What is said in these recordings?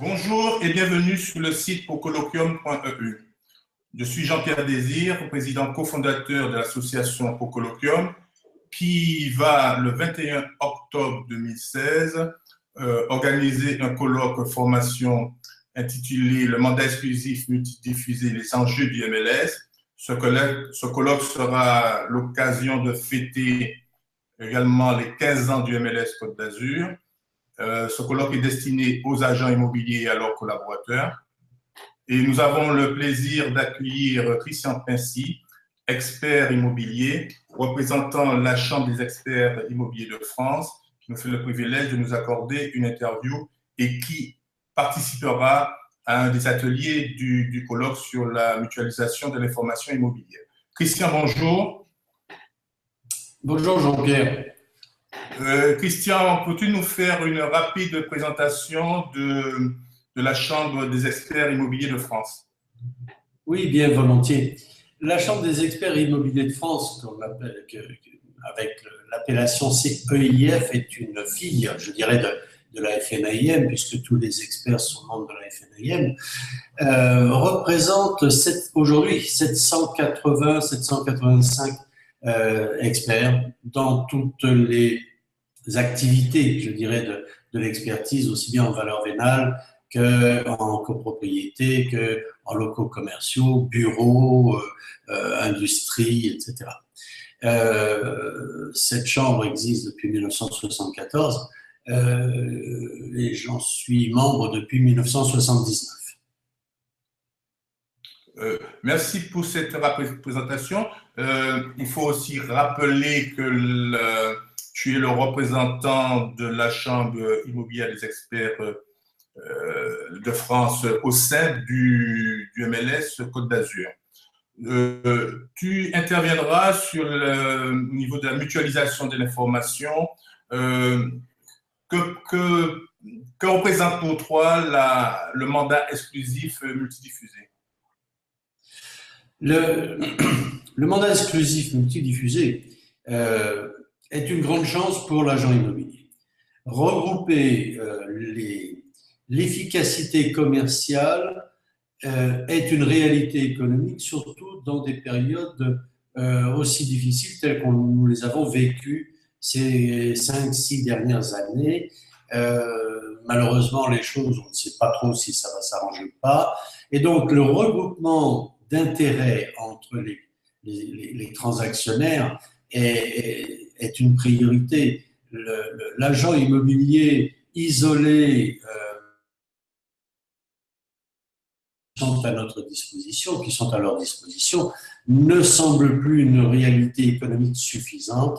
Bonjour et bienvenue sur le site pocolloquium.eu. Je suis Jean-Pierre Désir, président cofondateur de l'association Pocolloquium, qui va, le 21 octobre 2016, organiser un colloque formation intitulé « Le mandat exclusif multidiffusé, les enjeux du MLS ». Ce colloque sera l'occasion de fêter également les 15 ans du MLS Côte d'Azur. Ce colloque est destiné aux agents immobiliers et à leurs collaborateurs. Et nous avons le plaisir d'accueillir Christian Pincy, expert immobilier, représentant la Chambre des experts immobiliers de France, qui nous fait le privilège de nous accorder une interview et qui participera à un des ateliers du colloque sur la mutualisation de l'information immobilière. Christian, bonjour. Bonjour Jean-Pierre. Christian, peux-tu nous faire une rapide présentation de la Chambre des experts immobiliers de France? Oui, bien volontiers. La Chambre des experts immobiliers de France, avec l'appellation CEIF, est une fille, je dirais, de la FNAIM, puisque tous les experts sont membres de la FNAIM, représente aujourd'hui 780-785 experts dans toutes les activités, je dirais, de l'expertise, aussi bien en valeur vénale qu'en copropriété, qu'en locaux commerciaux, bureaux, industrie, etc. Cette chambre existe depuis 1974 et j'en suis membre depuis 1979. Merci pour cette rapide présentation. Il faut aussi rappeler que tu es le représentant de la Chambre immobilière des experts de France au sein du MLS Côte d'Azur. Tu interviendras sur le niveau de la mutualisation de l'information. Que représente pour toi le mandat exclusif multidiffusé? Le mandat exclusif multidiffusé est une grande chance pour l'agent immobilier. Regrouper l'efficacité commerciale est une réalité économique, surtout dans des périodes aussi difficiles telles que nous les avons vécues ces 5-6 dernières années. Malheureusement, les choses, on ne sait pas trop si ça va s'arranger ou pas. Et donc, le regroupement d'intérêts entre les transactionnaires est une priorité. L'agent immobilier isolé sont à notre disposition, qui sont à leur disposition, ne semble plus une réalité économique suffisante.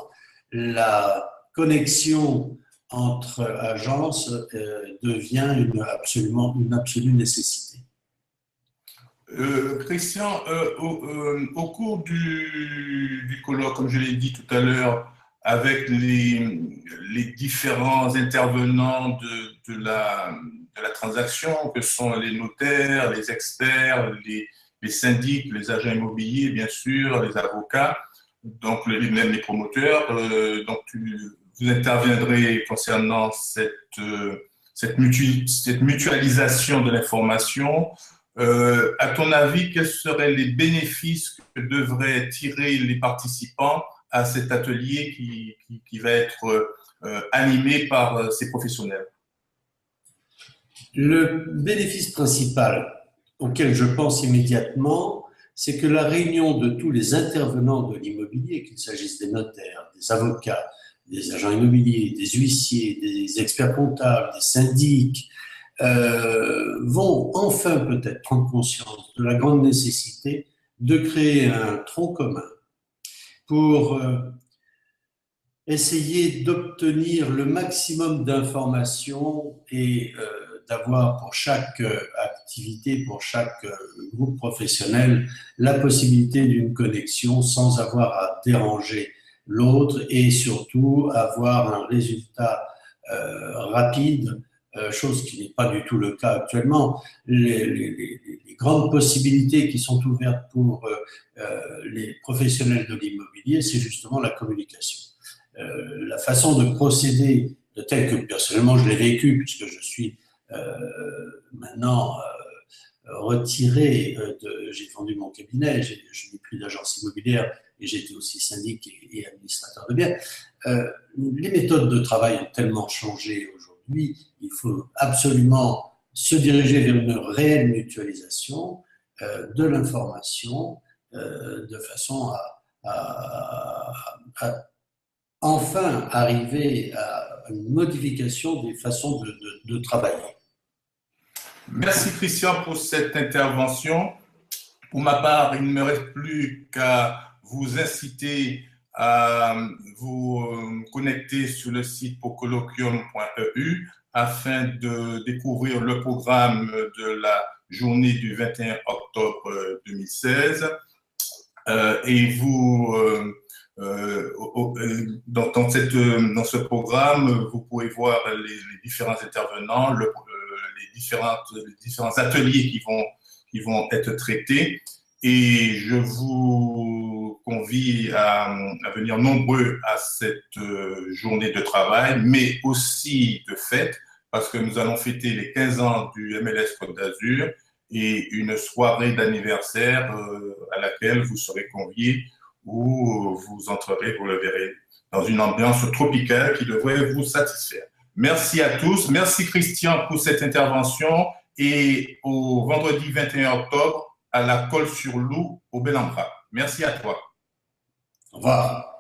La connexion entre agences devient une absolue nécessité. Christian, au cours du colloque, comme je l'ai dit tout à l'heure, avec les différents intervenants de la transaction, que sont les notaires, les experts, les syndics, les agents immobiliers, bien sûr, les avocats, donc même les promoteurs. Donc, vous interviendrez concernant cette mutualisation de l'information. À ton avis, quels seraient les bénéfices que devraient tirer les participants à cet atelier qui va être animé par ces professionnels? Le bénéfice principal auquel je pense immédiatement, c'est que la réunion de tous les intervenants de l'immobilier, qu'il s'agisse des notaires, des avocats, des agents immobiliers, des huissiers, des experts comptables, des syndics, vont enfin peut-être prendre conscience de la grande nécessité de créer un tronc commun pour essayer d'obtenir le maximum d'informations et d'avoir pour chaque activité, pour chaque groupe professionnel, la possibilité d'une connexion sans avoir à déranger l'autre et surtout avoir un résultat rapide chose qui n'est pas du tout le cas actuellement. Les grandes possibilités qui sont ouvertes pour les professionnels de l'immobilier, c'est justement la communication. La façon de procéder, de tel que personnellement je l'ai vécu, puisque je suis maintenant retiré, j'ai vendu mon cabinet, je n'ai plus d'agence immobilière et j'étais aussi syndic et administrateur de biens. Les méthodes de travail ont tellement changé aujourd'hui, il faut absolument se diriger vers une réelle mutualisation de l'information de façon à enfin arriver à une modification des façons de travailler. Merci Christian pour cette intervention. Pour ma part, il ne me reste plus qu'à vous inciter à vous connecter sur le site pocolloquium.eu afin de découvrir le programme de la journée du 21 octobre 2016. Et vous, dans ce programme, vous pouvez voir les différents intervenants, les différents ateliers qui vont être traités. Et je vous convie à venir nombreux à cette journée de travail, mais aussi de fête, parce que nous allons fêter les 15 ans du MLS Côte d'Azur et une soirée d'anniversaire à laquelle vous serez conviés, où vous entrerez, vous le verrez, dans une ambiance tropicale qui devrait vous satisfaire. Merci à tous. Merci Christian pour cette intervention et au vendredi 21 octobre à la Colle-sur-Loup au Bel-en-Bras. Merci à toi. Au revoir.